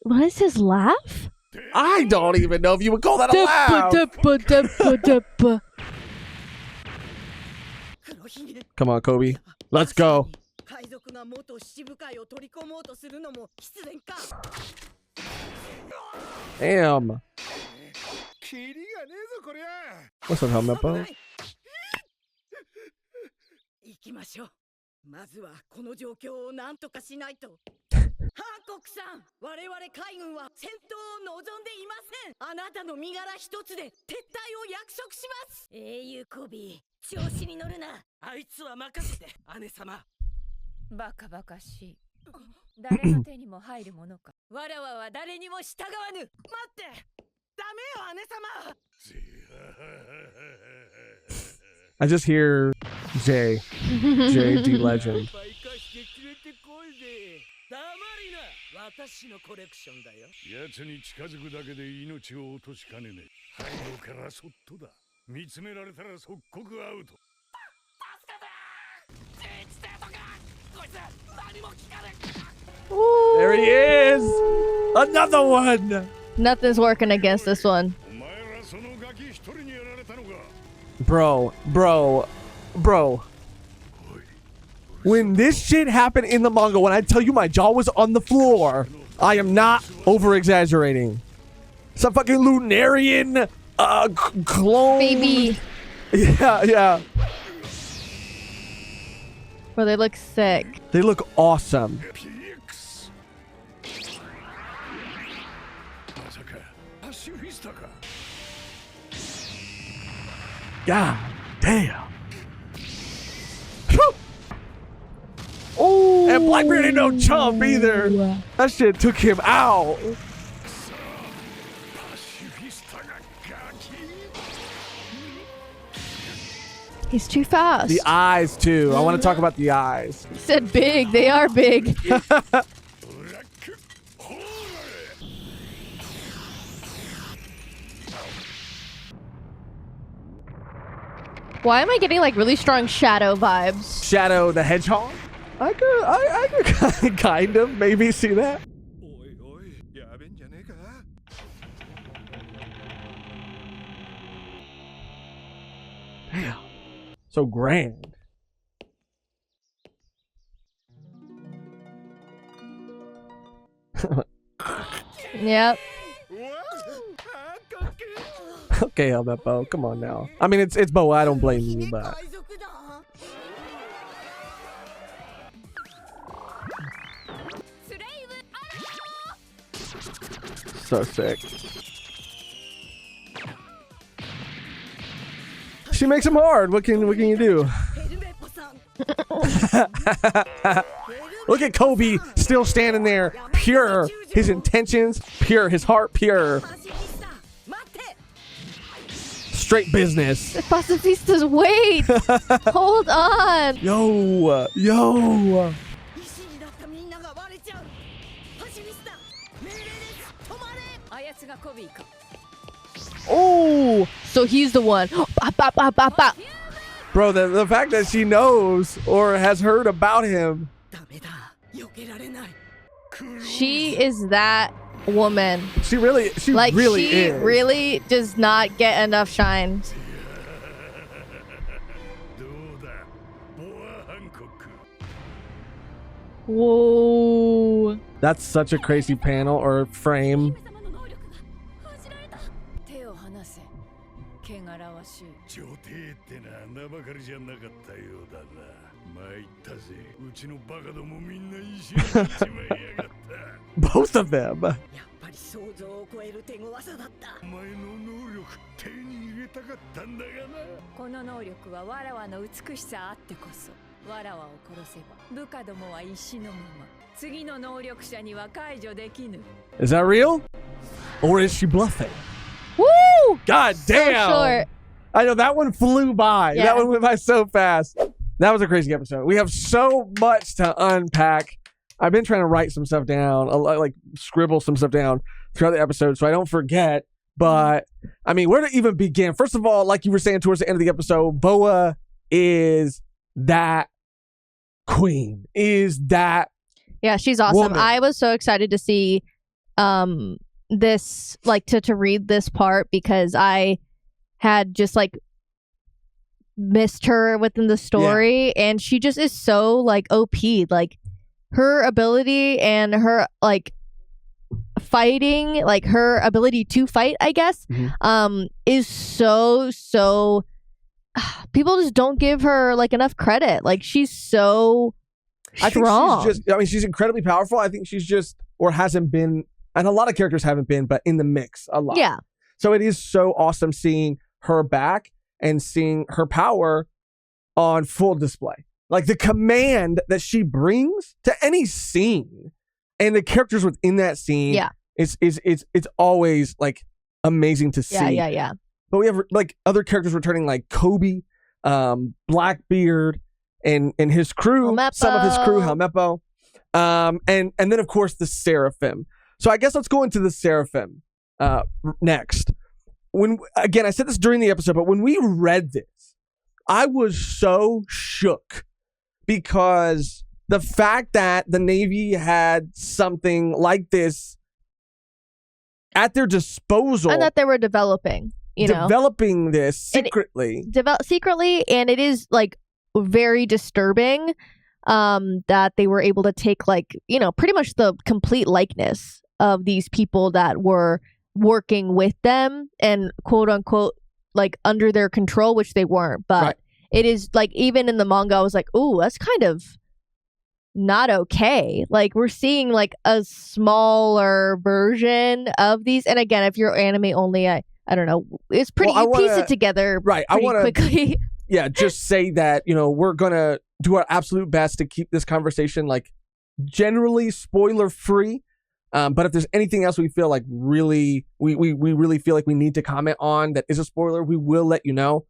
[SPEAKER 2] what is his laugh?
[SPEAKER 1] I don't even know if you would call that a laugh.
[SPEAKER 2] Duppa.
[SPEAKER 3] 黒ひげ
[SPEAKER 1] Come on, Kobe. Let's go.
[SPEAKER 3] 海賊が元七部会を取り込もうとするのも必然か。
[SPEAKER 1] Damn.
[SPEAKER 8] キリがねえぞこりゃ。
[SPEAKER 1] What's up, helmet
[SPEAKER 3] 危な
[SPEAKER 1] bow?
[SPEAKER 3] い行きましょう。まずはこの状況を何とかしないと。ハンコックさん、我々海軍は戦闘を望んでいません。あなたの身柄一つで撤退を約束します。英雄コビー、調子に乗るな。あいつは任せて、姉様。
[SPEAKER 7] バカバカしい。誰の手にも入るものか。わらわは誰にも従わぬ。
[SPEAKER 3] 待って、ダメよ姉様。
[SPEAKER 1] I just hear J. JD Legend.
[SPEAKER 3] 倍化して連れてこいで。黙りな、私のコレクションだよ。
[SPEAKER 5] 奴に近づくだけで命を落としかねねえ。背後からそっとだ。見つめられたら即刻アウト。
[SPEAKER 1] There he is. Another one.
[SPEAKER 2] Nothing's working against this one.
[SPEAKER 5] お前らそのガキ一人にやられたのか。
[SPEAKER 1] Bro. When this shit happened in the manga, when I tell you my jaw was on the floor, I am not over exaggerating. Some fucking Lunarian clone.
[SPEAKER 2] Baby.
[SPEAKER 1] Yeah.
[SPEAKER 2] Bro, they look sick.
[SPEAKER 1] They look awesome.
[SPEAKER 3] PX まさかパシフィスタか
[SPEAKER 1] God damn. Oh, and Blackbeard ain't no chump either. That shit took him out.
[SPEAKER 3] パシフィスタがガキ
[SPEAKER 2] He's too fast.
[SPEAKER 1] The eyes, too. I want to talk about the eyes.
[SPEAKER 2] He said big. They are big.
[SPEAKER 3] ブラックホール
[SPEAKER 2] Why am I getting like really strong shadow vibes?
[SPEAKER 1] Shadow the Hedgehog? I could kind of maybe see that.
[SPEAKER 8] おいおいやべんじゃねえか
[SPEAKER 1] Damn. So grand.
[SPEAKER 2] Yep.
[SPEAKER 1] Okay, Helmeppo, come on now. I mean, it's Boa. I don't blame you, but
[SPEAKER 6] 海賊だ
[SPEAKER 1] so sick. She makes him hard. What can you do?
[SPEAKER 6] ヘルメットさん
[SPEAKER 1] Look at Kobe still standing there, pure. His intentions, pure. His heart, pure.
[SPEAKER 6] パシフィスタ待って
[SPEAKER 1] Straight business.
[SPEAKER 2] Pacifista's wait. Hold on.
[SPEAKER 1] Yo.
[SPEAKER 6] 石になったみんなが割れちゃうパシフィスタ命令です止まれ
[SPEAKER 7] あやつがコビーか
[SPEAKER 2] Oh, so he's the one. Bop, bop, bop, bop, bop.
[SPEAKER 1] Bro, the fact that she knows or has heard about him.
[SPEAKER 6] ダメだ避けられない
[SPEAKER 2] She is that woman.
[SPEAKER 1] She really
[SPEAKER 2] Like
[SPEAKER 1] really
[SPEAKER 2] she
[SPEAKER 1] is.
[SPEAKER 2] really does not get enough shine.
[SPEAKER 3] どうだボア・ハンコック
[SPEAKER 2] Whoa.
[SPEAKER 1] That's such a crazy panel or frame.
[SPEAKER 7] 手を離せ汚らわしい
[SPEAKER 3] 女帝ってな名ばかりじゃなかったようだな参ったぜうちのバカどもみんな一緒になっちまいやがった
[SPEAKER 1] Both of them.
[SPEAKER 6] やっぱり想像を超える手強さだった
[SPEAKER 3] お前の能力手に入れたかったんだがな
[SPEAKER 7] この能力はわらわの美しさあってこそわらわを殺せば部下どもは石のまま次の能力者には解除できぬ
[SPEAKER 1] Is that real? Or is she bluffing?
[SPEAKER 2] Woo!
[SPEAKER 1] God
[SPEAKER 2] So
[SPEAKER 1] damn.
[SPEAKER 2] short.
[SPEAKER 1] I know that one flew by.
[SPEAKER 2] Yeah.
[SPEAKER 1] That one went by so fast. That was a crazy episode. We have so much to unpack. I've been trying to write some stuff down, like scribble some stuff down throughout the episode so I don't forget. But I mean, where to even begin? First of all, like you were saying towards the end of the episode, Boa is that queen, is that
[SPEAKER 2] Yeah, she's awesome.
[SPEAKER 1] woman.
[SPEAKER 2] I was so excited to see this, like to read this part because I had just like missed her within the story and she just is so like OP. Like her ability and her like fighting, like her ability to fight, I guess, is so people just don't give her like enough credit. Like she's so strong.
[SPEAKER 1] I think she's incredibly powerful. I think she's just, or hasn't been, and a lot of characters haven't been, but in the mix a lot.
[SPEAKER 2] Yeah.
[SPEAKER 1] So it is so awesome seeing her back and seeing her power on full display. Like the command that she brings to any scene and the characters within that scene.
[SPEAKER 2] Yeah.
[SPEAKER 1] It's always like amazing to see.
[SPEAKER 2] Yeah.
[SPEAKER 1] But we have like other characters returning like Kobe, Blackbeard, and his crew,
[SPEAKER 2] Helmeppo.
[SPEAKER 1] some of his crew, Helmeppo. And then of course the Seraphim. So I guess let's go into the Seraphim next. When again, I said this during the episode, but when we read this, I was so shook because the fact that the Navy had something like this at their disposal
[SPEAKER 2] And that they were developing, you know.
[SPEAKER 1] developing this secretly.
[SPEAKER 2] Secretly, and it is like very disturbing that they were able to take like, you know, pretty much the complete likeness of these people that were working with them and quote unquote like under their control, which they weren't, but
[SPEAKER 1] Right.
[SPEAKER 2] it is like, even in the manga, I was like, ooh, that's kind of not okay. Like, we're seeing like a smaller version of these. And again, if you're anime only, I don't know. It's pretty,
[SPEAKER 1] Well,
[SPEAKER 2] you piece it together
[SPEAKER 1] right.
[SPEAKER 2] pretty quickly.
[SPEAKER 1] Yeah, just say that, we're going to do our absolute best to keep this conversation like generally spoiler free. But if there's anything else we feel like really, we really feel like we need to comment on that is a spoiler, we will let you know.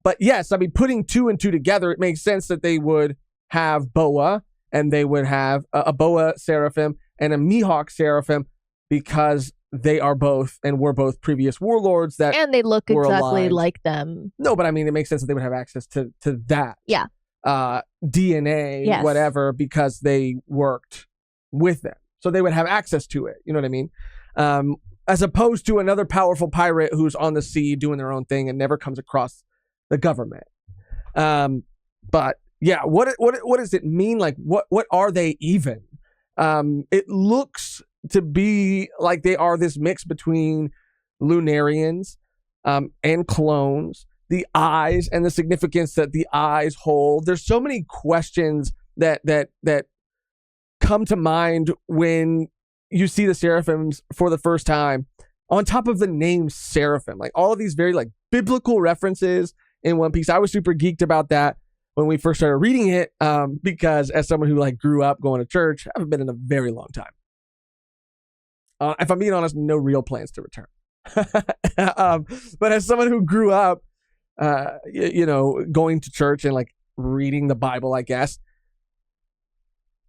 [SPEAKER 1] But yes, I mean, putting 2 and 2 together, it makes sense that they would have Boa, and they would have a Boa Seraphim and a Mihawk Seraphim, because they are both and were both previous warlords that
[SPEAKER 2] and they look
[SPEAKER 1] were
[SPEAKER 2] exactly
[SPEAKER 1] aligned.
[SPEAKER 2] like them.
[SPEAKER 1] No, but I mean, it makes sense that they would have access to that.
[SPEAKER 2] Yeah.
[SPEAKER 1] DNA,
[SPEAKER 2] Yes.
[SPEAKER 1] whatever, because they worked with them. So they would have access to it. You know what I mean? As opposed to another powerful pirate who's on the sea doing their own thing and never comes across the government. But yeah, what does it mean? Like, what are they even? It looks to be like they are this mix between Lunarians and clones. The eyes and the significance that the eyes hold. There's so many questions that come to mind when you see the Seraphims for the first time. On top of the name Seraphim, like all of these very like biblical references in One Piece. I was super geeked about that when we first started reading it, because as someone who like grew up going to church, I haven't been in a very long time. If I'm being honest, no real plans to return. But as someone who grew up, going to church and like reading the Bible, I guess,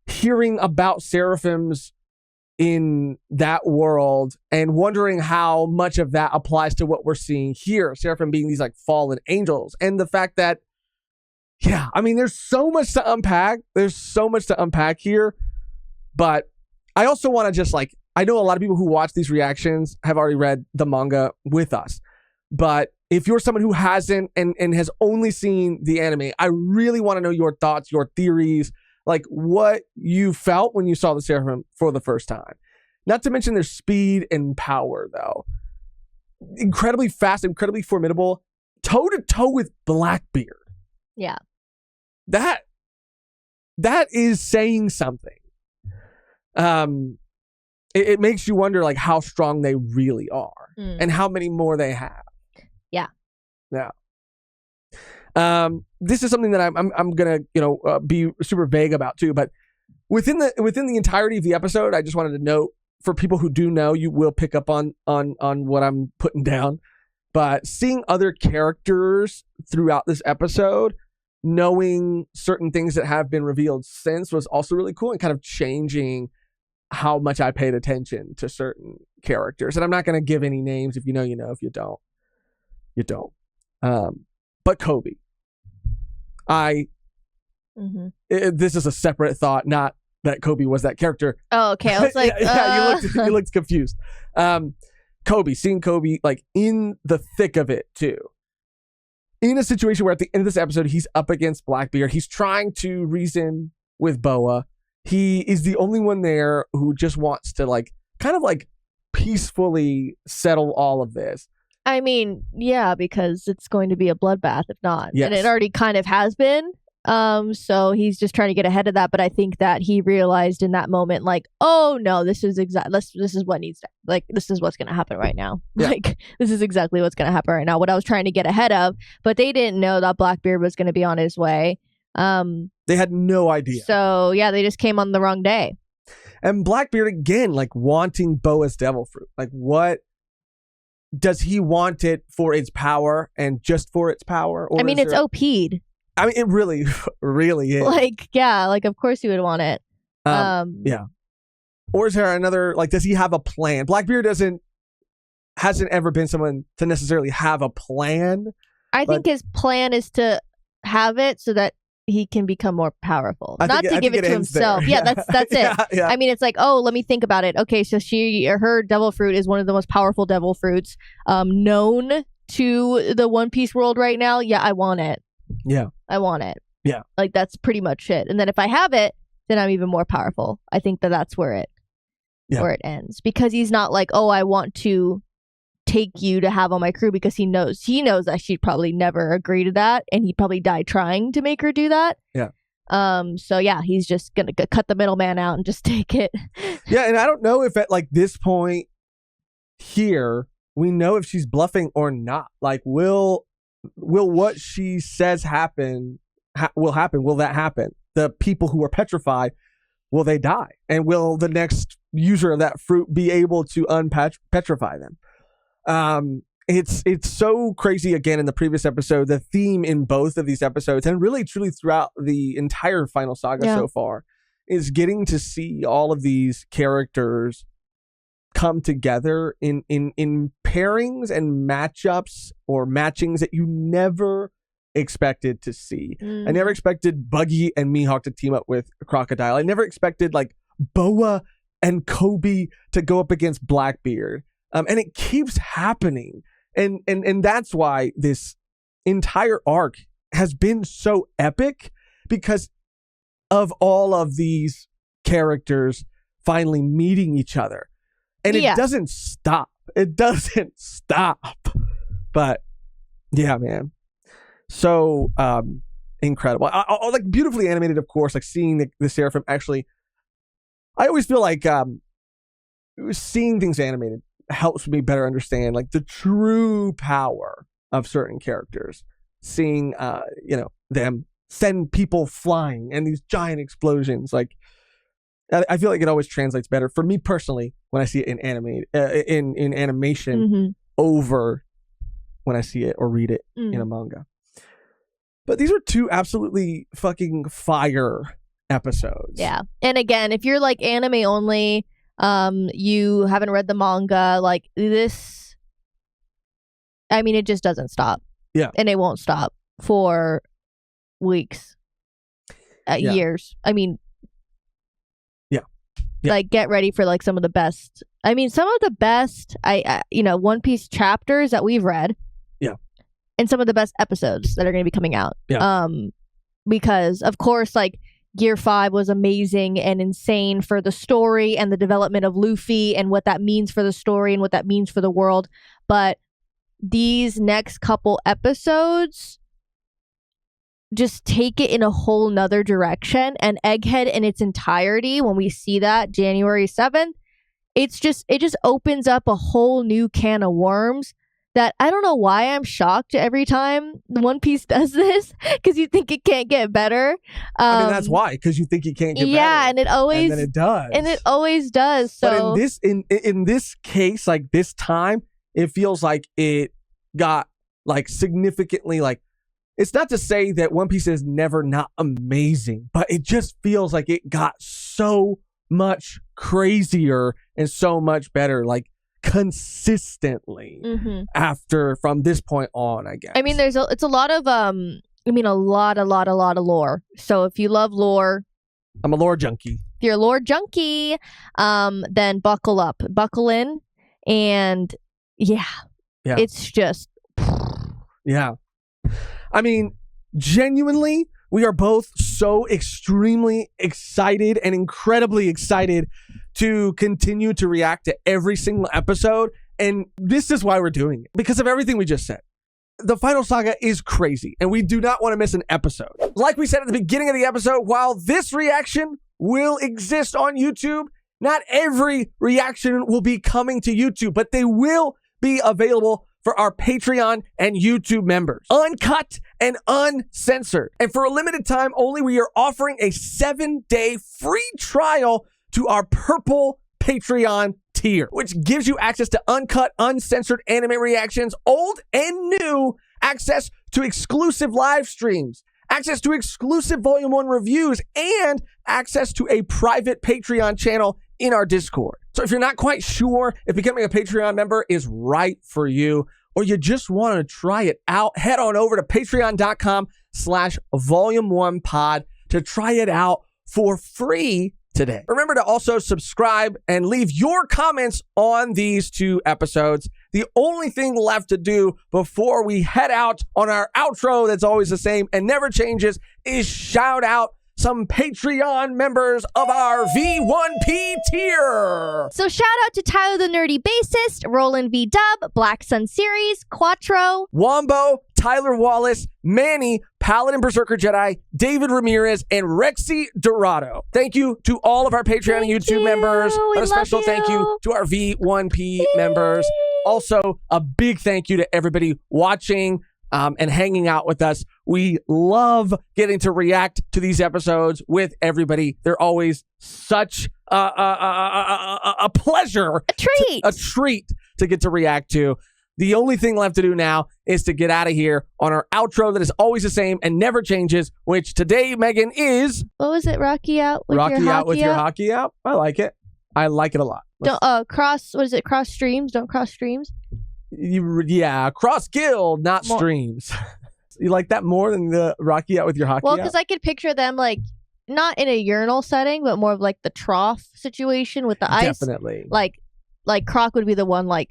[SPEAKER 1] hearing about Seraphims in that world and wondering how much of that applies to what we're seeing here. Seraphim being these like fallen angels, and the fact that, yeah, I mean, there's so much to unpack. There's so much to unpack here. But I also want to just like, I know a lot of people who watch these reactions have already read the manga with us. But if you're someone who hasn't and has only seen the anime, I really want to know your thoughts, your theories, like what you felt when you saw the Seraphim for the first time. Not to mention their speed and power, though. Incredibly fast, incredibly formidable, toe-to-toe with Blackbeard.
[SPEAKER 2] Yeah.
[SPEAKER 1] That is saying something. It makes you wonder like how strong they really are and how many more they have.
[SPEAKER 2] Yeah.
[SPEAKER 1] This is something that I'm gonna be super vague about too. But within the entirety of the episode, I just wanted to note, for people who do know, you will pick up on what I'm putting down. But seeing other characters throughout this episode, knowing certain things that have been revealed since, was also really cool and kind of changing how much I paid attention to certain characters. And I'm not going to give any names. If you know, you know. If you don't, you don't. But Kobe, this is a separate thought, not that Kobe was that character.
[SPEAKER 2] Oh, okay. I was like,
[SPEAKER 1] you looked confused. Seeing Kobe like in the thick of it too. In a situation where at the end of this episode, he's up against Blackbeard. He's trying to reason with Boa. He is the only one there who just wants to like kind of like peacefully settle all of this.
[SPEAKER 2] I mean, yeah, because it's going to be a bloodbath if not.
[SPEAKER 1] Yes.
[SPEAKER 2] And it already kind of has been. So he's just trying to get ahead of that. But I think that he realized in that moment, like, oh no, this is what needs to, like, this is what's going to happen right now.
[SPEAKER 1] Yeah.
[SPEAKER 2] Like, this is exactly what's going to happen right now. What I was trying to get ahead of, but they didn't know that Blackbeard was going to be on his way.
[SPEAKER 1] They had no idea.
[SPEAKER 2] So yeah, they just came on the wrong day.
[SPEAKER 1] And Blackbeard again, like wanting Boa's devil fruit. Like, what does he want it for? Its power and just for its power? Or
[SPEAKER 2] I mean, it's OP'd.
[SPEAKER 1] I mean, it really, really is.
[SPEAKER 2] Like, yeah, like of course you would want it.
[SPEAKER 1] Yeah. Or is there another, like, does he have a plan? Blackbeard hasn't ever been someone to necessarily have a plan.
[SPEAKER 2] I think his plan is to have it so that he can become more powerful, not to give it to himself. Yeah, that's it.
[SPEAKER 1] Yeah.
[SPEAKER 2] I mean, it's like, oh, let me think about it. Okay, so her devil fruit is one of the most powerful devil fruits known to the One Piece world right now. Yeah, I want it.
[SPEAKER 1] Yeah,
[SPEAKER 2] I want it.
[SPEAKER 1] Yeah,
[SPEAKER 2] like that's pretty much it. And then if I have it, then I'm even more powerful. I think that's where it ends, because he's not like, oh, I want to take you to have on my crew, because he knows that she'd probably never agree to that, and he'd probably die trying to make her do that.
[SPEAKER 1] Yeah.
[SPEAKER 2] So yeah, he's just gonna cut the middleman out and just take it.
[SPEAKER 1] Yeah, and I don't know if at like this point here we know if she's bluffing or not. Like, will what she says happen? Will happen? Will that happen? The people who are petrified, will they die? And will the next user of that fruit be able to unpetrify them? It's so crazy. Again, in the previous episode, the theme in both of these episodes, and really truly throughout the entire final saga so far, is getting to see all of these characters come together in pairings and matchups or matchings that you never expected to see. I never expected Buggy and Mihawk to team up with Crocodile. I never expected like Boa and Kobe to go up against Blackbeard. And it keeps happening. And that's why this entire arc has been so epic, because of all of these characters finally meeting each other. And it doesn't stop. It doesn't stop. But yeah, man. So incredible. I like beautifully animated, of course, like seeing the Seraphim actually. I always feel like seeing things animated helps me better understand like the true power of certain characters. Seeing them send people flying and these giant explosions, like I feel like it always translates better for me personally when I see it in animation over when I see it or read it in a manga. But these are two absolutely fucking fire episodes.
[SPEAKER 2] Yeah. And again, if you're like anime only, you haven't read the manga, like this, I mean, it just doesn't stop.
[SPEAKER 1] Yeah.
[SPEAKER 2] And it won't stop for weeks, years. I mean, like get ready for like some of the best. I mean, some of the best, One Piece chapters that we've read.
[SPEAKER 1] Yeah.
[SPEAKER 2] And some of the best episodes that are going to be coming out.
[SPEAKER 1] Yeah.
[SPEAKER 2] Because of course, like Gear 5 was amazing and insane for the story and the development of Luffy and what that means for the story and what that means for the world. But these next couple episodes just take it in a whole nother direction. And Egghead in its entirety, when we see that January 7th, it just opens up a whole new can of worms that I don't know why I'm shocked every time One Piece does this, because you think it can't get better.
[SPEAKER 1] I mean, that's why, because you think it can't get better.
[SPEAKER 2] Yeah, and it always,
[SPEAKER 1] and then it does.
[SPEAKER 2] And it always does. So
[SPEAKER 1] but in this case, like this time, it feels like it got like significantly like, it's not to say that One Piece is never not amazing, but it just feels like it got so much crazier and so much better, like consistently from this point on, I guess.
[SPEAKER 2] I mean, it's a lot of a lot of lore. So if you love lore,
[SPEAKER 1] I'm a lore junkie.
[SPEAKER 2] If you're a lore junkie, then buckle in, and it's just
[SPEAKER 1] yeah. I mean, genuinely, we are both so extremely excited and incredibly excited to continue to react to every single episode. And this is why we're doing it, because of everything we just said. The final saga is crazy, and we do not want to miss an episode. Like we said at the beginning of the episode, while this reaction will exist on YouTube, not every reaction will be coming to YouTube, but they will be available for our Patreon and YouTube members. Uncut and uncensored. And for a limited time only, we are offering a 7-day free trial to our purple Patreon tier, which gives you access to uncut, uncensored anime reactions, old and new, access to exclusive live streams, access to exclusive Volume 1 reviews, and access to a private Patreon channel in our Discord. So if you're not quite sure if becoming a Patreon member is right for you, or you just want to try it out, head on over to patreon.com/volume1pod to try it out for free today. Remember to also subscribe and leave your comments on these two episodes. The only thing left to do before we head out on our outro that's always the same and never changes is shout out some Patreon members of our V1P tier.
[SPEAKER 2] So shout out to Tyler the Nerdy Bassist, Roland V Dub, Black Sun Series, Quattro,
[SPEAKER 1] Wombo, Tyler Wallace, Manny, Paladin Berserker Jedi, David Ramirez, and Rexy Dorado. Thank you to all of our Patreon and YouTube members.
[SPEAKER 2] We
[SPEAKER 1] And a special
[SPEAKER 2] love
[SPEAKER 1] thank you
[SPEAKER 2] you.
[SPEAKER 1] to our V1P members. Also, a big thank you to everybody watching and hanging out with us. We love getting to react to these episodes with everybody. They're always such a pleasure.
[SPEAKER 2] a treat.
[SPEAKER 1] A treat to get to react to. The only thing left to do now is to get out of here on our outro that is always the same and never changes, which today, Mehgan, is...
[SPEAKER 2] What was it? Rocky out with
[SPEAKER 1] Rocky
[SPEAKER 2] your
[SPEAKER 1] out
[SPEAKER 2] hockey
[SPEAKER 1] with your hockey out. I like it. I like it a lot.
[SPEAKER 2] Don't cross. What is it? Cross streams. Don't cross streams.
[SPEAKER 1] Yeah, cross guild, not
[SPEAKER 2] More.
[SPEAKER 1] streams. You like that more than the Rocky out with your hockey
[SPEAKER 2] Well,
[SPEAKER 1] out?
[SPEAKER 2] because I could picture them like not in a urinal setting, but more of like the trough situation with the ice.
[SPEAKER 1] Definitely.
[SPEAKER 2] Like Croc would be the one like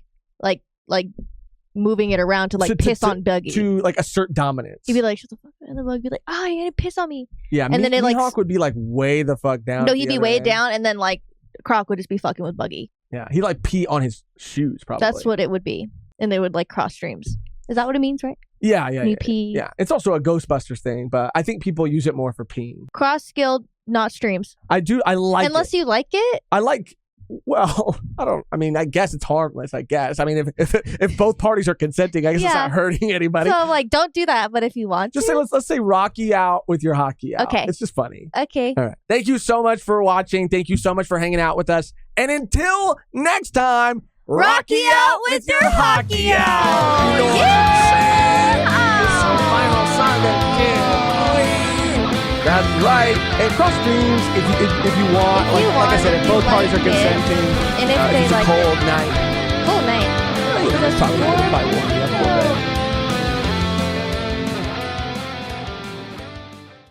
[SPEAKER 2] moving it around to like piss on Buggy.
[SPEAKER 1] To like assert dominance.
[SPEAKER 2] He'd be like, shut the fuck up. And the Bug would be like, oh, you're going to piss on me.
[SPEAKER 1] Yeah,
[SPEAKER 2] and then it like...
[SPEAKER 1] Mihawk would be like way the fuck down.
[SPEAKER 2] No,
[SPEAKER 1] at
[SPEAKER 2] he'd
[SPEAKER 1] the
[SPEAKER 2] be
[SPEAKER 1] other
[SPEAKER 2] way
[SPEAKER 1] end.
[SPEAKER 2] down, and then like Croc would just be fucking with Buggy.
[SPEAKER 1] Yeah, he'd like pee on his shoes probably.
[SPEAKER 2] That's what it would be. And they would like cross streams. Is that what it means, right?
[SPEAKER 1] Yeah.
[SPEAKER 2] When you pee.
[SPEAKER 1] Yeah, it's also a Ghostbusters thing, but I think people use it more for peeing.
[SPEAKER 2] Cross guild, not streams.
[SPEAKER 1] I like
[SPEAKER 2] Unless
[SPEAKER 1] it.
[SPEAKER 2] you like it.
[SPEAKER 1] I like... Well, I guess it's harmless, I guess. I mean, if both parties are consenting, I guess it's not hurting anybody.
[SPEAKER 2] So like, don't do that, but if you want
[SPEAKER 1] Just
[SPEAKER 2] to.
[SPEAKER 1] say, let's say Rocky out with your hockey out.
[SPEAKER 2] Okay.
[SPEAKER 1] It's just funny.
[SPEAKER 2] Okay.
[SPEAKER 1] All right. Thank you so much for watching. Thank you so much for hanging out with us. And until next time,
[SPEAKER 2] Rocky out with your hockey out.
[SPEAKER 1] You know what I'm saying? It's the final saga again. That's right. And cross streams if you want. Like I said, if both parties are consenting.
[SPEAKER 2] And if they
[SPEAKER 1] it's
[SPEAKER 2] like
[SPEAKER 1] a cold night.
[SPEAKER 2] Cold night.
[SPEAKER 1] Probably warm.